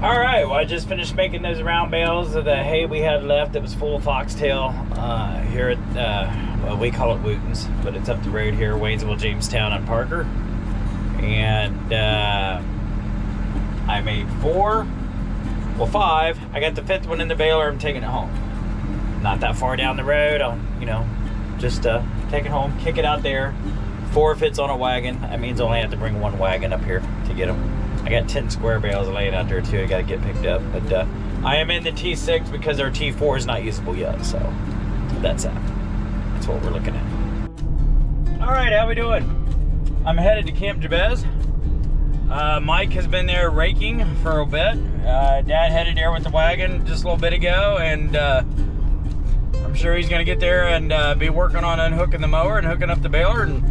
All right, well, I just finished making those round bales of the hay we had left that was full of foxtail here at, well, we call it Wooten's, but it's up the road here, Waynesville, Jamestown, and Parker. And I made 5. I got the 5th one in the baler. I'm taking it home. Not that far down the road. I'll, you know, just take it home, kick it out there. 4 fits on a wagon. That means I only have to bring 1 wagon up here to get them. I got 10 square bales laying out there too. I got to get picked up. But I am in the T6 because our T4 is not usable yet. So that's that. That's what we're looking at. All right, how we doing? I'm headed to Camp Jabez. Mike has been there raking for a bit. Dad headed there with the wagon just a little bit ago, and I'm sure he's gonna get there and be working on unhooking the mower and hooking up the baler, and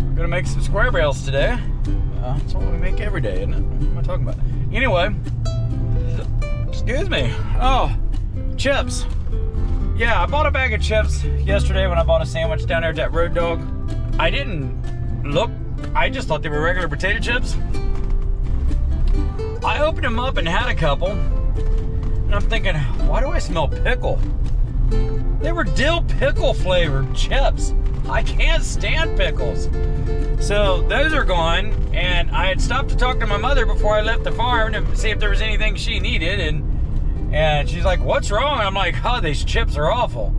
we're gonna make some square bales today. That's what we make every day, isn't it? What am I talking about? Anyway, excuse me. Oh, chips. Yeah, I bought a bag of chips yesterday when I bought a sandwich down there at that Road Dog. I didn't look, I just thought they were regular potato chips. I opened them up and had a couple, and I'm thinking, why do I smell pickle? They were dill pickle flavored chips. I can't stand pickles. So those are gone, and I had stopped to talk to my mother before I left the farm to see if there was anything she needed, and she's like, what's wrong? I'm like, oh, these chips are awful.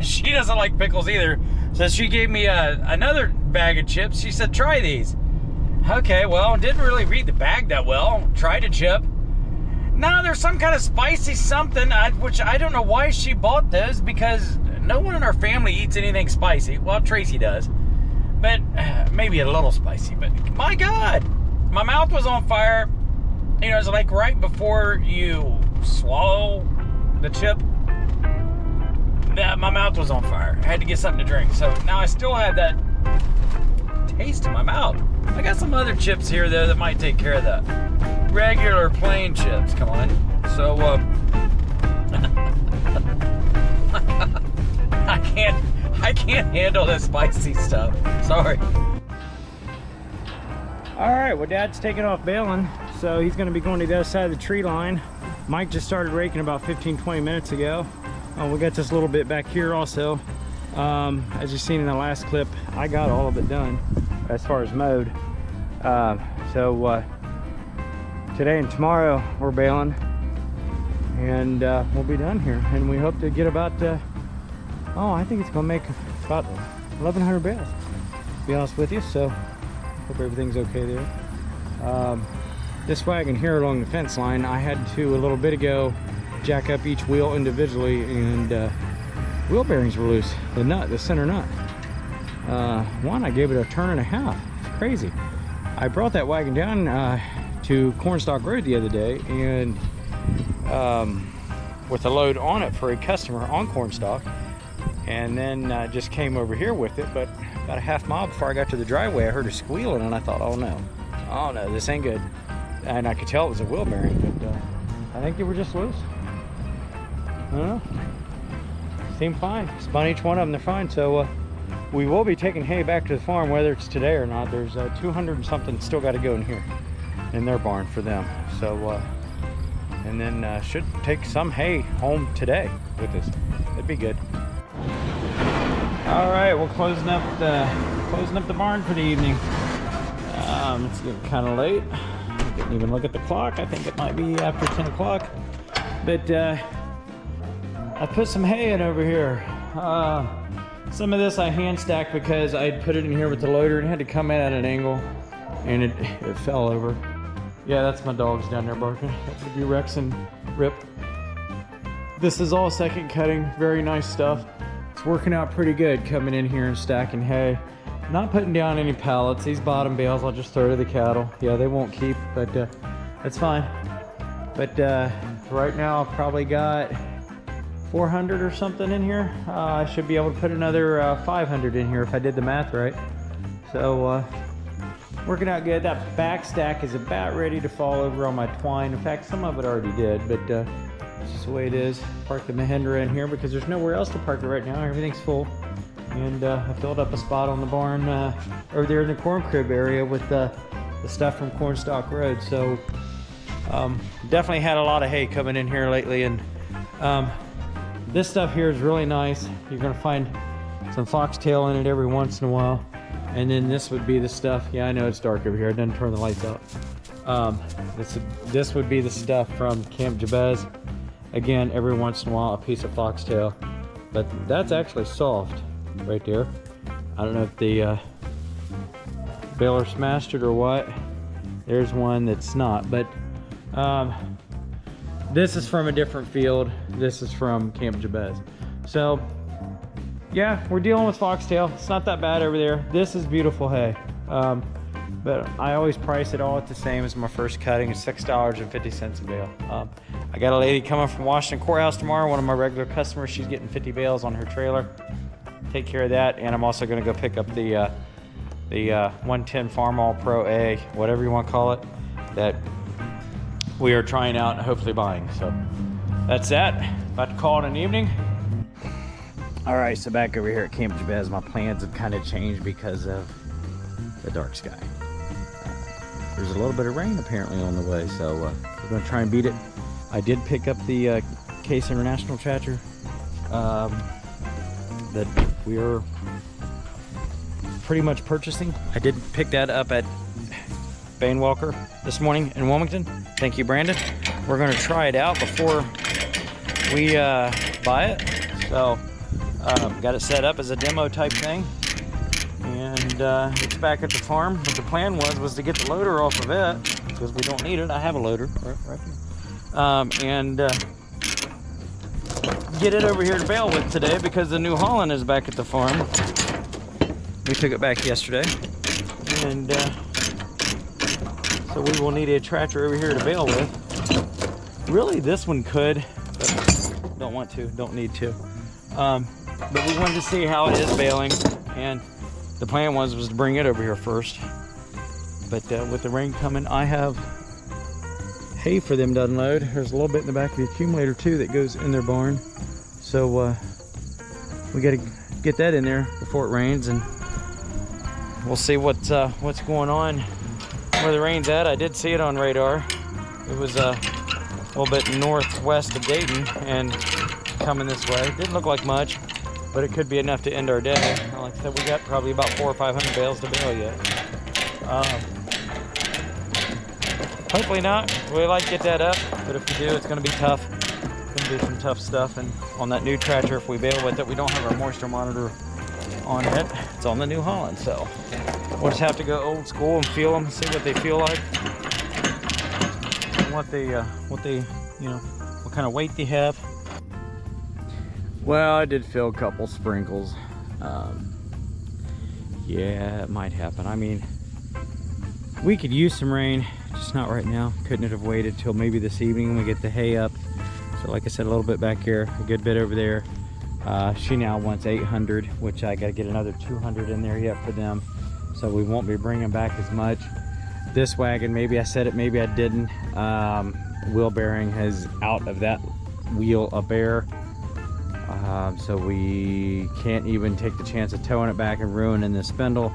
She doesn't like pickles either, so she gave me another bag of chips. She said, try these. Okay, well, didn't really read the bag that well. Tried a chip. No, there's some kind of spicy something, which I don't know why she bought those, because no one in our family eats anything spicy. Well, Tracy does, but maybe a little spicy. But my God, my mouth was on fire. You know, it's like right before you swallow the chip, my mouth was on fire. I had to get something to drink. So now I still have that taste in my mouth. I got some other chips here though that might take care of that. Regular plain chips, come on. So I can't handle the spicy stuff. Sorry. All right, well, Dad's taking off baling, so he's going to be going to the other side of the tree line. Mike just started raking about 15-20 minutes ago. We got this little bit back here also. As you've seen in the last clip, I got all of it done as far as mowed. So today and tomorrow we're baling, and we'll be done here. And we hope to get about, I think it's gonna make about 1,100 bales, to be honest with you. So hope everything's okay there. This wagon here along the fence line, I had to a little bit ago jack up each wheel individually, and wheel bearings were loose. The center nut. I gave it a turn and a half. It's crazy. I brought that wagon down to Cornstalk Road the other day, and with a load on it for a customer on Cornstalk, and then just came over here with it. But about a half mile before I got to the driveway, I heard her squealing, and I thought, oh no, this ain't good. And I could tell it was a wheel bearing, but I think they were just loose. I don't know. Seem fine. Spun each one of them, they're fine. So we will be taking hay back to the farm, whether it's today or not. There's 200 and something still got to go in here, in their barn for them. So, and then should take some hay home today with us. That'd be good. All right, we're closing up the barn for the evening. It's getting kind of late. I didn't even look at the clock. I think it might be after 10 o'clock. But I put some hay in over here. Some of this I hand stacked because I put it in here with the loader and had to come in at an angle, and it fell over. Yeah, that's my dogs down there barking. That would be Rex and Rip. This is all second cutting, very nice stuff. It's working out pretty good coming in here and stacking hay. Not putting down any pallets. These bottom bales I'll just throw to the cattle. Yeah, they won't keep, but it's fine. But right now I've probably got 400 or something in here. I should be able to put another 500 in here if I did the math right. So working out good. That back stack is about ready to fall over on my twine. In fact, some of it already did, but it's just the way it is. Park the Mahindra in here because there's nowhere else to park it right now. Everything's full. And I filled up a spot on the barn over there in the corn crib area with the stuff from Cornstalk Road. So Definitely had a lot of hay coming in here lately, and this stuff here is really nice. You're gonna find some foxtail in it every once in a while. And then this would be the stuff, yeah, I know it's dark over here, it doesn't turn the lights out. This would be the stuff from Camp Jabez. Again, every once in a while, a piece of foxtail. But that's actually soft right there. I don't know if the baler smashed it or what. There's one that's not, but this is from a different field. This is from Camp Jabez. So, yeah, we're dealing with foxtail. It's not that bad over there. This is beautiful hay. But I always price it all at the same as my first cutting. It's $6.50 a bale. I got a lady coming from Washington Courthouse tomorrow, one of my regular customers. She's getting 50 bales on her trailer. Take care of that. And I'm also gonna go pick up the 110 Farm All Pro A, whatever you want to call it, that we are trying out and hopefully buying. So that's that. About to call it an evening. All right, so back over here at Camp Jabez, my plans have kind of changed because of the dark sky. There's a little bit of rain apparently on the way, so we're gonna try and beat it. I did pick up the Case International tractor that we are pretty much purchasing. I did pick that up at Bain Welker this morning in Wilmington. Thank you, Brandon. We're gonna try it out before we buy it. So got it set up as a demo type thing, and it's back at the farm. But the plan was to get the loader off of it because we don't need it. I have a loader right here, and get it over here to bale with today because the New Holland is back at the farm. We took it back yesterday, and so we will need a tractor over here to bale with. Really, this one could, but don't want to, don't need to. But we wanted to see how it is baling, and the plan was to bring it over here first. But with the rain coming, I have hay for them to unload. There's a little bit in the back of the accumulator too that goes in their barn. So we got to get that in there before it rains, and we'll see what's going on where the rain's at. I did see it on radar. It was a little bit northwest of Dayton and coming this way. It didn't look like much, but it could be enough to end our day. Like I said, we got probably about 400 or 500 bales to bale yet. Hopefully not. We like to get that up, but if we do, it's going to be tough. It's going to be some tough stuff. And on that new tractor, if we bale with it, we don't have our moisture monitor on it. It's on the New Holland, so we'll just have to go old school and feel them, see what they feel like, and what they, you know, what kind of weight they have. Well, I did feel a couple sprinkles. Yeah, it might happen. I mean, we could use some rain, just not right now. Couldn't it have waited till maybe this evening when we get the hay up? So like I said, a little bit back here, a good bit over there. She now wants 800, which I got to get another 200 in there yet for them. So we won't be bringing back as much. This wagon, maybe I said it, maybe I didn't. Wheel bearing has out of that wheel a bear. So we can't even take the chance of towing it back and ruining the spindle.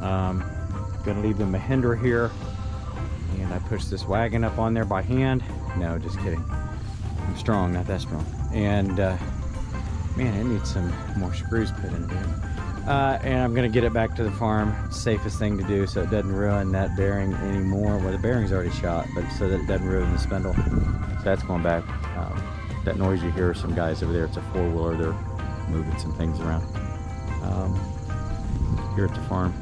Gonna leave the Mahindra here, and I pushed this wagon up on there by hand. No, just kidding. I'm strong, not that strong. And man, it needs some more screws put in it. And I'm gonna get it back to the farm. Safest thing to do, so it doesn't ruin that bearing anymore. Well, the bearing's already shot, but so that it doesn't ruin the spindle. So that's going back. That noise you hear, some guys over there, it's a four-wheeler. They're moving some things around. Here at the farm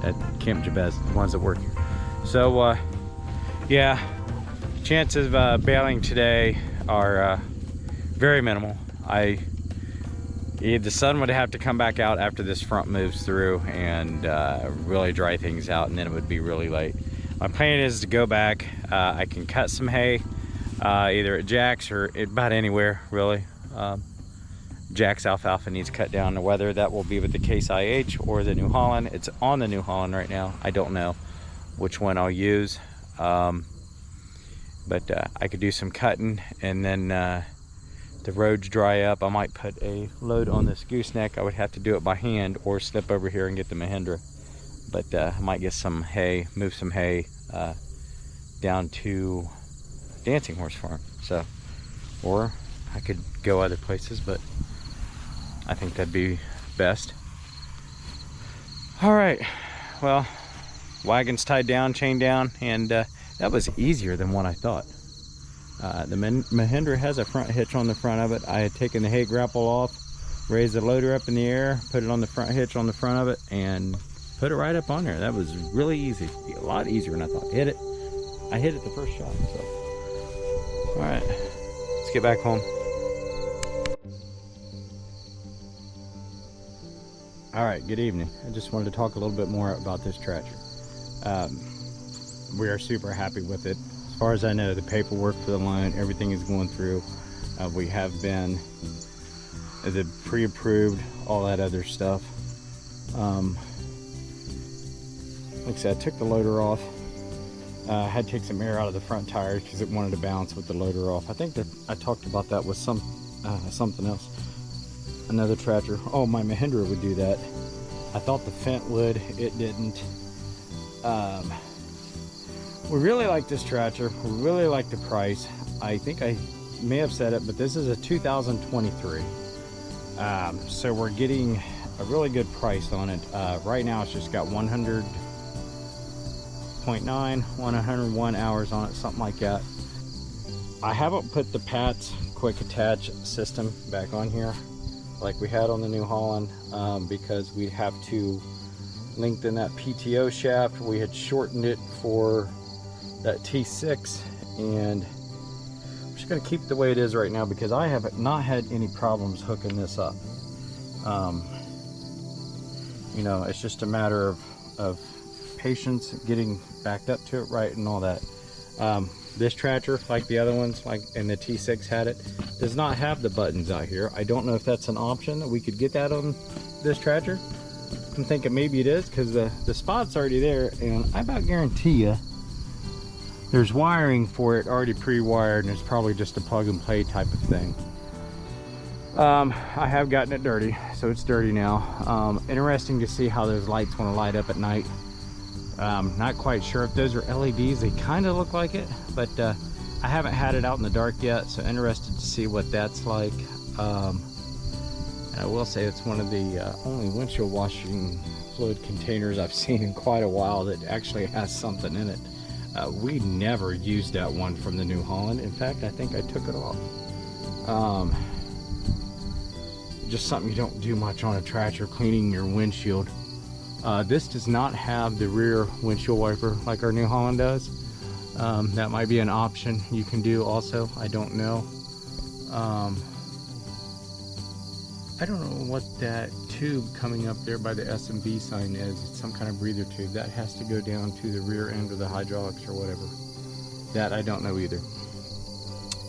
at Camp Jabez, the ones that work here. So yeah, chances of bailing today are very minimal. The sun would have to come back out after this front moves through and really dry things out, and then it would be really late. My plan is to go back. I can cut some hay either at Jack's or about anywhere really. Jack's alfalfa needs cut down. Whether that will be with the Case IH or the New Holland. It's on the New Holland right now. I don't know which one I'll use, but I could do some cutting, and then the roads dry up, I might put a load on this gooseneck. I would have to do it by hand or slip over here and get the Mahindra. But I might get some hay, move some hay down to Dancing Horse Farm. So, or I could go other places, but I think that'd be best. All right, well, wagon's tied down, chained down, and that was easier than what I thought. The Mahindra has a front hitch on the front of it. I had taken the hay grapple off, raised the loader up in the air, put it on the front hitch on the front of it, and put it right up on there. That was really easy, a lot easier than I thought. I hit it the first shot. So, all right, let's get back home. All right, good evening. I just wanted to talk a little bit more about this tractor. We are super happy with it. As far as I know, the paperwork for the loan, everything is going through. We have been the pre-approved, all that other stuff. Like I said, I took the loader off. I had to take some air out of the front tires because it wanted to bounce with the loader off. I think that I talked about that with something else. Another tractor. Oh, my Mahindra would do that. I thought the Fendt would. It didn't. We really like this tractor. We really like the price. I think I may have said it, but this is a 2023. So we're getting a really good price on it. Right now it's just got 100.101 hours on it, something like that. I haven't put the Pat's quick attach system back on here like we had on the New Holland, because we'd have to lengthen that PTO shaft. We had shortened it for that T6, and I'm just going to keep it the way it is right now because I have not had any problems hooking this up. You know, it's just a matter of patience, getting backed up to it right and all that. This tractor, like the other ones, like and the T6 had it, does not have the buttons out here. I don't know if that's an option that we could get that on this tractor. I'm thinking maybe it is because the spot's already there, and I about guarantee you there's wiring for it already pre-wired, and it's probably just a plug and play type of thing. I have gotten it dirty, so it's dirty now. Interesting to see how those lights want to light up at night. Not quite sure if those are LEDs. They kind of look like it, but I haven't had it out in the dark yet, so interested to see what that's like. And I will say it's one of the only windshield washing fluid containers I've seen in quite a while that actually has something in it. We never used that one from the New Holland. In fact, I think I took it off. Just something you don't do much on a tractor, cleaning your windshield. This does not have the rear windshield wiper like our New Holland does. That might be an option you can do also. I don't know. I don't know what that tube coming up there by the S&B sign is. It's some kind of breather tube. That has to go down to the rear end of the hydraulics or whatever. That I don't know either.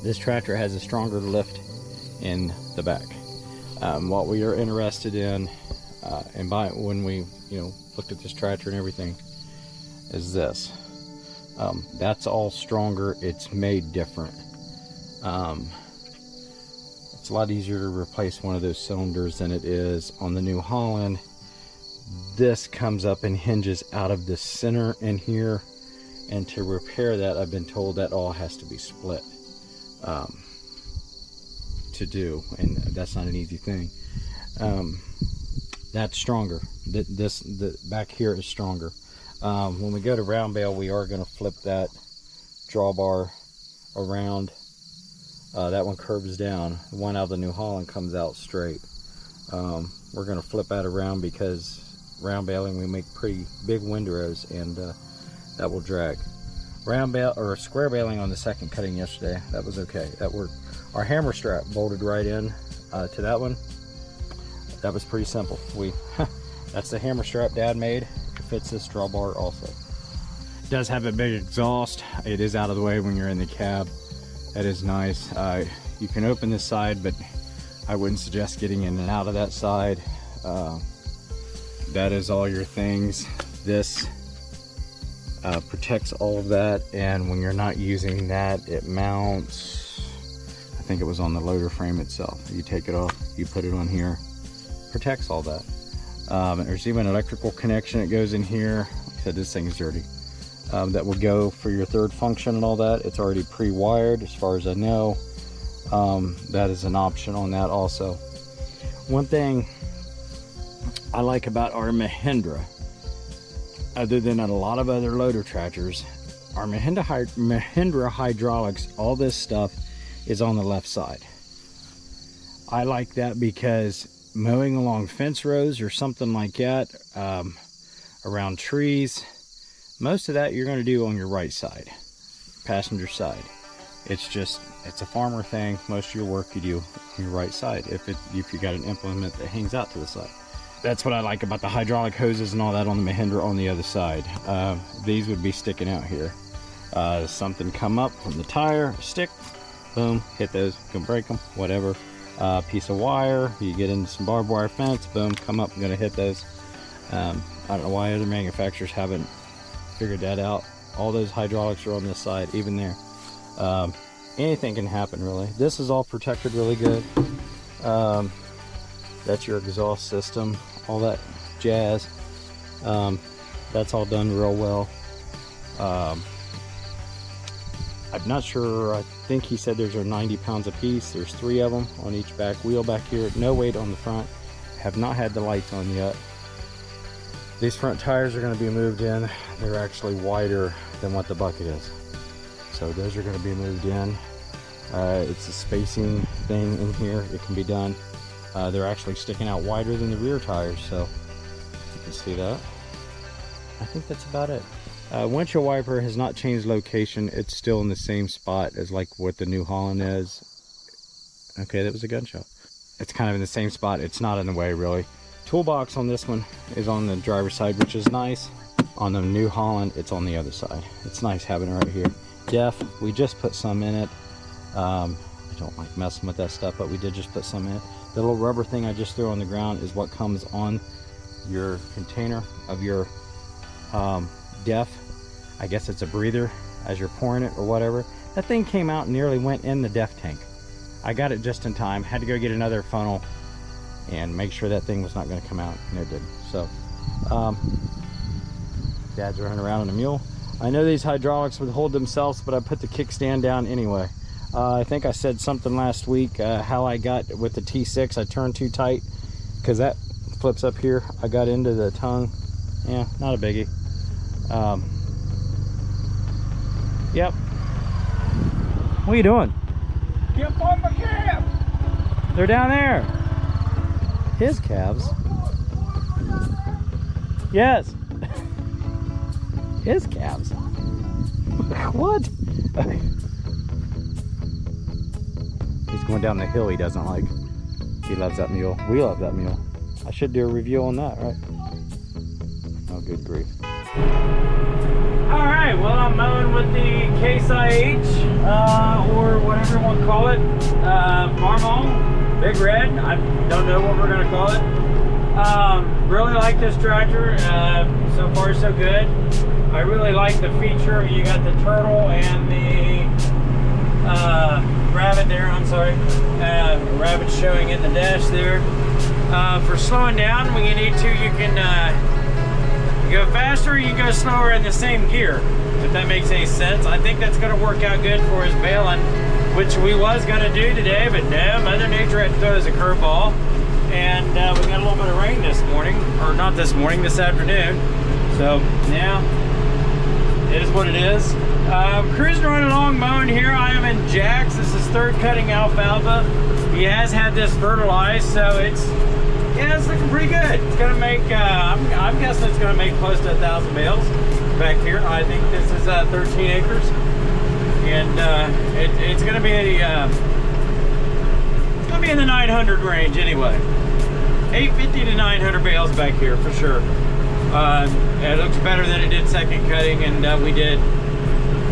This tractor has a stronger lift in the back. What we are interested in, and when we looked at this tractor and everything, is this. That's all stronger. It's made different. It's a lot easier to replace one of those cylinders than it is on the New Holland. This comes up and hinges out of the center in here, and to repair that, I've been told that all has to be split to do, and that's not an easy thing. That's stronger. The back here is stronger. When we go to round bale, we are going to flip that drawbar around. That one curves down. The one out of the New Holland comes out straight. We're going to flip that around because round baling, we make pretty big windrows, and that will drag. Round bale or square baling on the second cutting yesterday, that was okay. That worked. Our hammer strap bolted right in to that one. That was pretty simple. That's the hammer strap Dad made. It fits this drawbar also. It does have a big exhaust. It is out of the way when you're in the cab. That is nice. You can open this side, but I wouldn't suggest getting in and out of that side. That is all your things. This protects all of that, and when you're not using that, it mounts. I think it was on the loader frame itself. You take it off, you put it on here. Protects all that. There's even an electrical connection that goes in here. Like I said, this thing is dirty. that would go for your third function and all that. It's already pre-wired as far as I know. That is an option on that also. One thing I like about our Mahindra, other than a lot of other loader tractors, our Mahindra hydraulics, all this stuff is on the left side. I like that because mowing along fence rows or something like that, around trees, most of that you're going to do on your right side, passenger side. It's a farmer thing. Most of your work you do on your right side if you got an implement that hangs out to the side. That's what I like about the hydraulic hoses and all that on the Mahindra on the other side. These would be sticking out here. Something come up from the tire, stick, boom, hit those, can break them, whatever. Piece of wire, you get into some barbed wire fence, boom, come up, I'm gonna hit those. I don't know why other manufacturers haven't figured that out. All those hydraulics are on this side, even there. Anything can happen, really. This is all protected really good. That's your exhaust system, all that jazz. That's all done real well. I'm not sure, I think he said there's 90 pounds a piece. There's 3 of them on each back wheel back here. No weight on the front. Have not had the lights on yet. These front tires are going to be moved in. They're actually wider than what the bucket is. So those are going to be moved in. It's a spacing thing in here. It can be done. They're actually sticking out wider than the rear tires, so you can see that. I think that's about it. Windshield wiper has not changed location. It's still in the same spot as like what the New Holland is. Okay, that was a gunshot. It's kind of in the same spot. It's not in the way, really. Toolbox on this one is on the driver's side, which is nice. On the New Holland, it's on the other side. It's nice having it right here. Def, we just put some in it. I don't like messing with that stuff, but we did just put some in it. The little rubber thing I just threw on the ground is what comes on your container of your def. I guess it's a breather as you're pouring it or whatever. That thing came out and nearly went in the def tank. I got it just in time. Had to go get another funnel and make sure that thing was not going to come out, and it didn't. So Dad's running around on a mule. I know these hydraulics would hold themselves, but I put the kickstand down anyway. I think I said something last week how I got with the T6. I turned too tight because that flips up here. I got into the tongue. Yeah, not a biggie. Yep. What are you doing? Get on my cab! They're down there. His calves. Yes. His calves. What? He's going down the hill he doesn't like. He loves that mule. We love that mule. I should do a review on that, right? Oh, good grief. Alright, well, I'm mowing with the Case IH, or whatever you want to call it. Farmall, Big Red. I don't know what we're going to call it. Really like this tractor. So far, so good. I really like the feature. You got the turtle and the rabbit there. I'm sorry. Rabbit showing in the dash there. For slowing down when you need to, you can go faster or you go slower in the same gear, if that makes any sense. I think that's going to work out good for his baling, which we was going to do today, but no, Mother Nature had to throw us a curveball. And we got a little bit of rain this morning, or not this morning, this afternoon. So now it is what it is. Cruising right along, mowing here. I am in Jack's. This is third cutting alfalfa. He has had this fertilized, so it's looking pretty good. It's gonna make I'm guessing it's gonna make close to 1,000 bales back here. I think this is 13 acres, and it's gonna be it's gonna be in the 900 range anyway. 850 to 900 bales back here for sure. It looks better than it did second cutting, and we did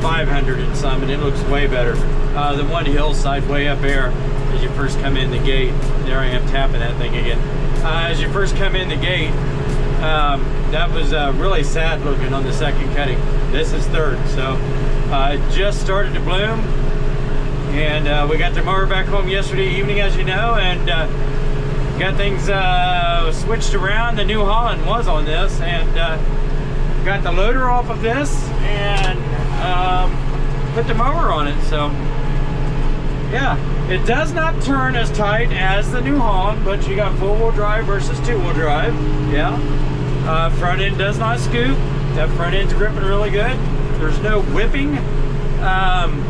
500 and some, and it looks way better. The one hillside way up there, as you first come in the gate, there I am tapping that thing again. As you first come in the gate, that was really sad looking on the second cutting. This is third, so it just started to bloom, and we got the mower back home yesterday evening, as you know, and got things switched around. The New Holland was on this, and got the loader off of this and put the mower on it. So yeah, it does not turn as tight as the New Holland, but you got 4-wheel drive versus 2-wheel drive. Yeah, front end does not scoop. That front end's gripping really good. There's no whipping, and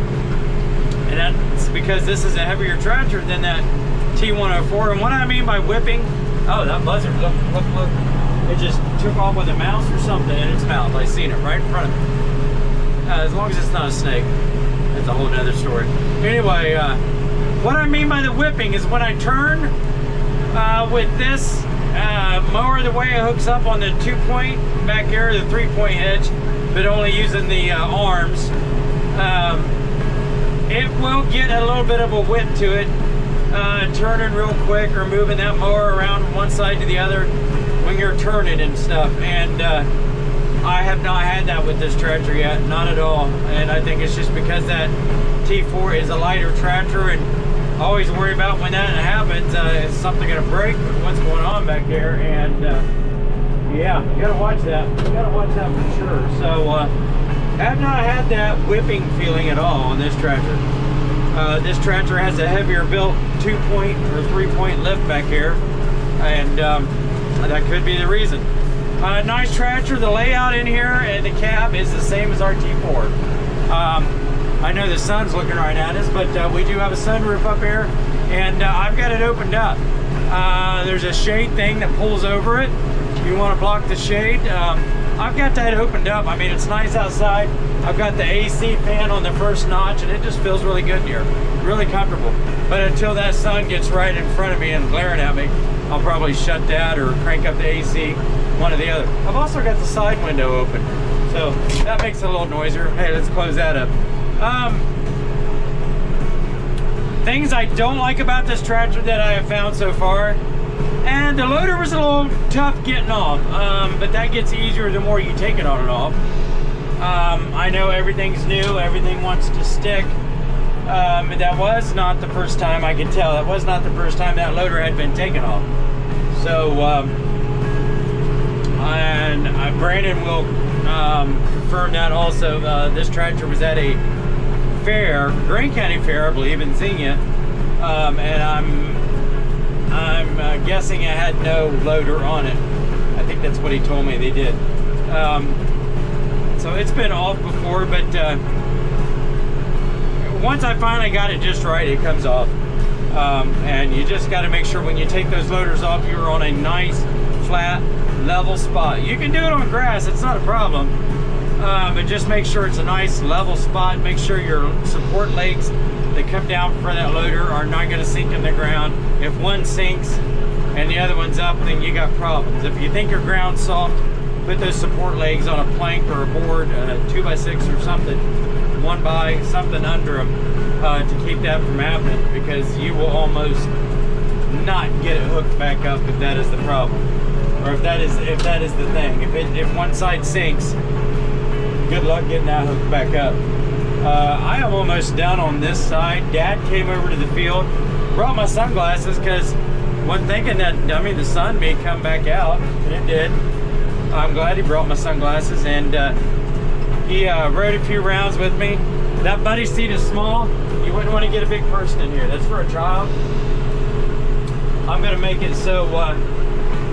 that's because this is a heavier tractor than that T104. And what I mean by whipping, oh, that buzzer, look, it just took off with a mouse or something in its mouth. I seen it right in front of me. As long as it's not a snake, that's a whole nother story. Anyway, what I mean by the whipping is when I turn with this mower, the way it hooks up on the 2-point back here, the 3-point edge, but only using the arms, it will get a little bit of a whip to it, turning real quick or moving that mower around from one side to the other when you're turning and stuff. And I have not had that with this tractor yet, not at all. And I think it's just because that T4 is a lighter tractor, and I always worry about when that happens, is something gonna break, what's going on back there. And yeah, you gotta watch that. You gotta watch that for sure. So have not had that whipping feeling at all on this tractor. This tractor has a heavier built 2-point or 3-point lift back here, and that could be the reason. Nice tractor. The layout in here and the cab is the same as our T4. I know the sun's looking right at us, but we do have a sunroof up here, and I've got it opened up. There's a shade thing that pulls over it. You want to block the shade. I've got that opened up. I mean, it's nice outside. I've got the AC fan on the first notch, and it just feels really good in here. Really comfortable. But until that sun gets right in front of me and glaring at me, I'll probably shut that or crank up the AC, one or the other. I've also got the side window open, so that makes it a little noisier. Hey, let's close that up. Things I don't like about this tractor that I have found so far, and the loader was a little tough getting off, but that gets easier the more you take it on and off. I know everything's new, everything wants to stick. But that was not the first time, I can tell, that was not the first time that loader had been taken off. So, and Brandon will confirm that also. This tractor was at a fair, Greene County Fair, I believe, in Xenia, and I'm guessing it had no loader on it. I think that's what he told me they did. So it's been off before, but once I finally got it just right, it comes off. And you just got to make sure when you take those loaders off, you're on a nice, flat, level spot. You can do it on grass, it's not a problem. But just make sure it's a nice, level spot. Make sure your support legs that come down for that loader are not going to sink in the ground. If one sinks and the other one's up, then you got problems. If you think your ground's soft, put those support legs on a plank or a board, 2x6 or something, 1x, something under them, to keep that from happening, because you will almost not get it hooked back up if that is the problem, or if that is the thing. If one side sinks, good luck getting that hooked back up. I am almost done on this side. Dad came over to the field, brought my sunglasses, because wasn't thinking that, I mean, the sun may come back out, and it did. I'm glad he brought my sunglasses, and he rode a few rounds with me. That buddy seat is small. You wouldn't want to get a big person in here. That's for a child. I'm going to make it so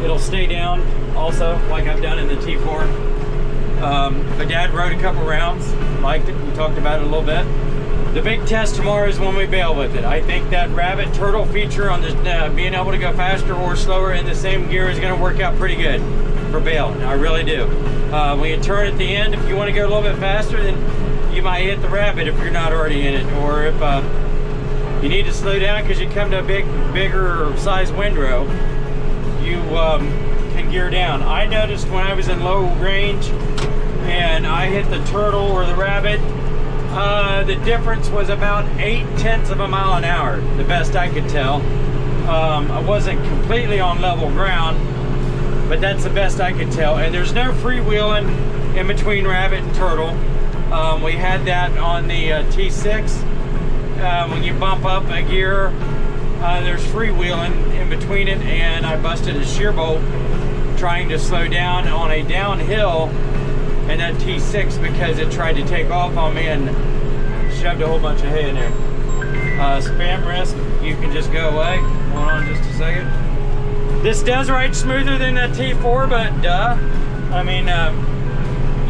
it'll stay down also, like I've done in the T4. But Dad rode a couple rounds, liked it. We talked about it a little bit. The big test tomorrow is when we bail with it. I think that rabbit turtle feature on this, being able to go faster or slower in the same gear, is going to work out pretty good for bailing. I really do. When you turn at the end, if you want to go a little bit faster, then you might hit the rabbit if you're not already in it. Or if you need to slow down because you come to a bigger size windrow, you can gear down. I noticed when I was in low range and I hit the turtle or the rabbit, the difference was about 0.8 miles an hour, the best I could tell. I wasn't completely on level ground, but that's the best I could tell. And there's no freewheeling in between rabbit and turtle. We had that on the T6. When you bump up a gear, there's freewheeling in between it, and I busted a shear bolt trying to slow down on a downhill that T6 because it tried to take off on me and shoved a whole bunch of hay in there. Spam risk, you can just go away. Hold on just a second. This does ride smoother than that T4, but duh. I mean,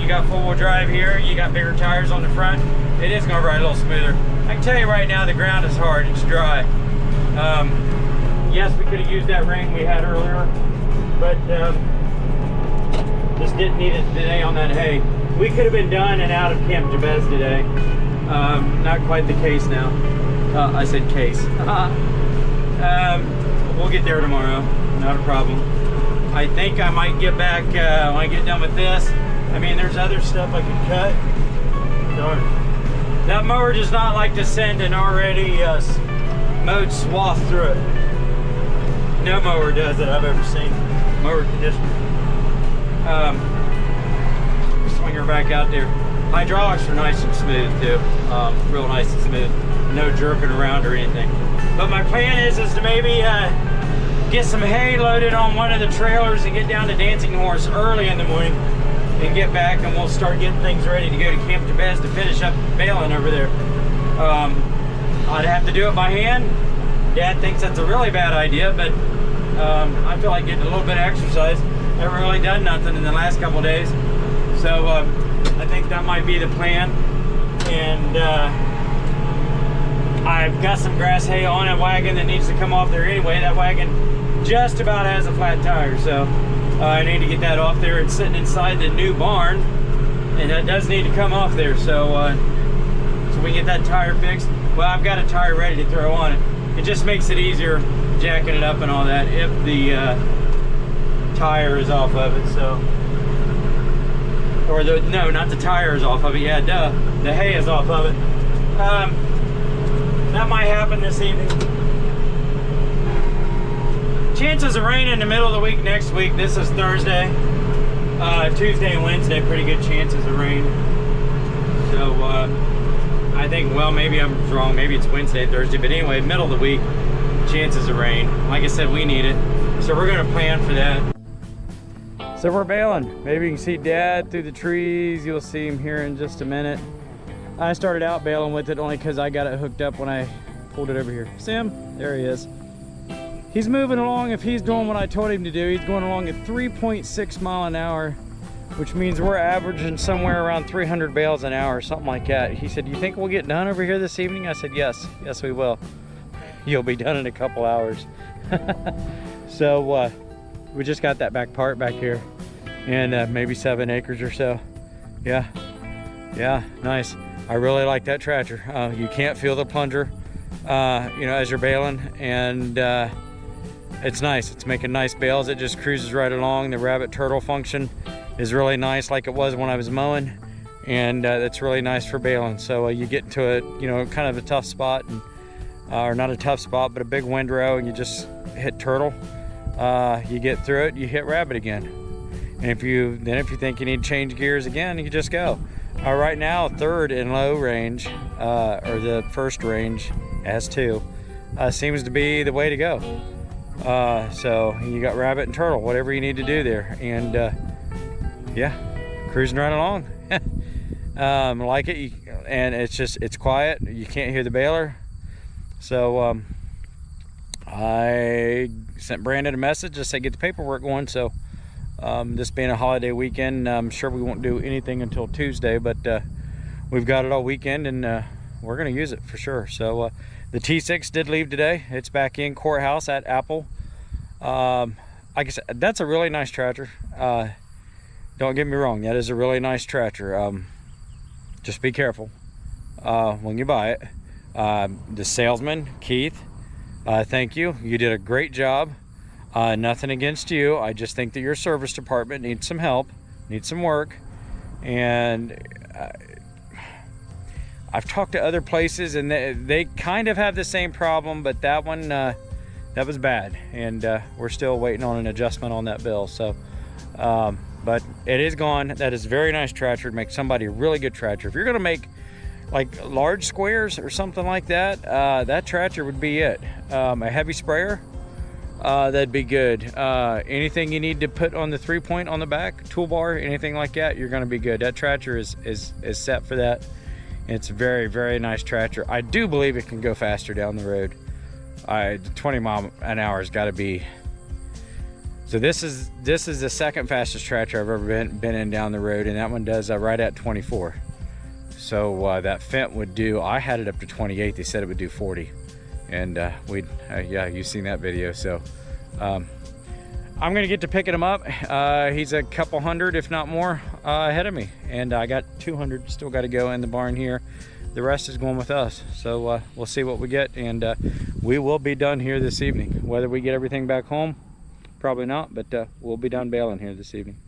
you got four-wheel drive here, you got bigger tires on the front. It is gonna ride a little smoother. I can tell you right now, the ground is hard, it's dry. Yes, we could have used that rain we had earlier, but just didn't need it today on that hay. We could have been done and out of Camp Jabez today. Not quite the case now. I said case. We'll get there tomorrow, not a problem. I think I might get back when I get done with this. I mean, there's other stuff I can cut. Darn. That mower does not like to send an already mowed swath through it. No mower does that I've ever seen. Mower conditioner. Swing her back out there. Hydraulics are nice and smooth too. Real nice and smooth. No jerking around or anything. But my plan is to maybe get some hay loaded on one of the trailers and get down to Dancing Horse early in the morning and get back, and we'll start getting things ready to go to Camp Jabez to finish up baling over there. I'd have to do it by hand. Dad thinks that's a really bad idea, but I feel like getting a little bit of exercise. Haven't really done nothing in the last couple days, so I think that might be the plan. And I've got some grass hay on a wagon that needs to come off there anyway. That wagon just about has a flat tire, so I need to get that off there. It's sitting inside the new barn, and that does need to come off there, so we get that tire fixed. Well, I've got a tire ready to throw on it. It just makes it easier jacking it up and all that if the tire is off of it, so. Or no, not the tire is off of it, yeah, duh. The hay is off of it. That might happen this evening. Chances of rain in the middle of the week next week. This is Thursday. Tuesday and Wednesday, pretty good chances of rain. So I think, well, maybe I'm wrong. Maybe it's Wednesday, Thursday. But anyway, middle of the week, chances of rain. Like I said, we need it. So we're gonna plan for that. So we're baling. Maybe you can see Dad through the trees. You'll see him here in just a minute. I started out baling with it only because I got it hooked up when I pulled it over here. See him? There he is. He's moving along. If he's doing what I told him to do, he's going along at 3.6 mile an hour, which means we're averaging somewhere around 300 bales an hour, something like that. He said, "You think we'll get done over here this evening?" I said, yes, we will. You'll be done in a couple hours. So we just got that back part back here, and maybe 7 acres or so. Yeah, nice. I really like that tractor. You can't feel the plunger, you know, as you're baling, and it's nice. It's making nice bales. It just cruises right along. The rabbit turtle function is really nice, like it was when I was mowing, and it's really nice for baling. So you get into a, you know, kind of a tough spot, and, or not a tough spot, but a big windrow, and you just hit turtle. You get through it, you hit rabbit again. And if you think you need to change gears again, you just go. Right now, third in low range, or the first range, as two, seems to be the way to go. So you got rabbit and turtle, whatever you need to do there, and yeah, cruising right along. Like it, and it's quiet. You can't hear the baler. So I sent Brandon a message to say get the paperwork going. So this being a holiday weekend, I'm sure we won't do anything until Tuesday, but we've got it all weekend, and we're gonna use it for sure. So the T6 did leave today. It's back in courthouse at Apple. Like I said, that's a really nice tractor. Don't get me wrong, that is a really nice tractor. Just be careful when you buy it. The salesman, Keith, thank you. You did a great job. Nothing against you. I just think that your service department needs some help, needs some work. And I've talked to other places, and they kind of have the same problem, but that one, that was bad. And we're still waiting on an adjustment on that bill. So, but it is gone. That is a very nice tractor. It makes somebody a really good tractor. If you're gonna make like large squares or something like that, that tractor would be it. A heavy sprayer, That'd be good. Anything you need to put on the 3-point on the back, toolbar, anything like that, you're gonna be good. That tractor is set for that. It's a very, very nice tractor. I do believe it can go faster down the road. 20 mile an hour has got to be. So this is the second fastest tractor I've ever been in down the road, and that one does right at 24. So that Fendt would do. I had it up to 28. They said it would do 40, and yeah, you've seen that video. So I'm gonna get to picking him up. He's a couple hundred, if not more, ahead of me, and I got 200 still got to go in the barn here. The rest is going with us. So we'll see what we get, and we will be done here this evening. Whether we get everything back home, probably not, but we'll be done baling here this evening.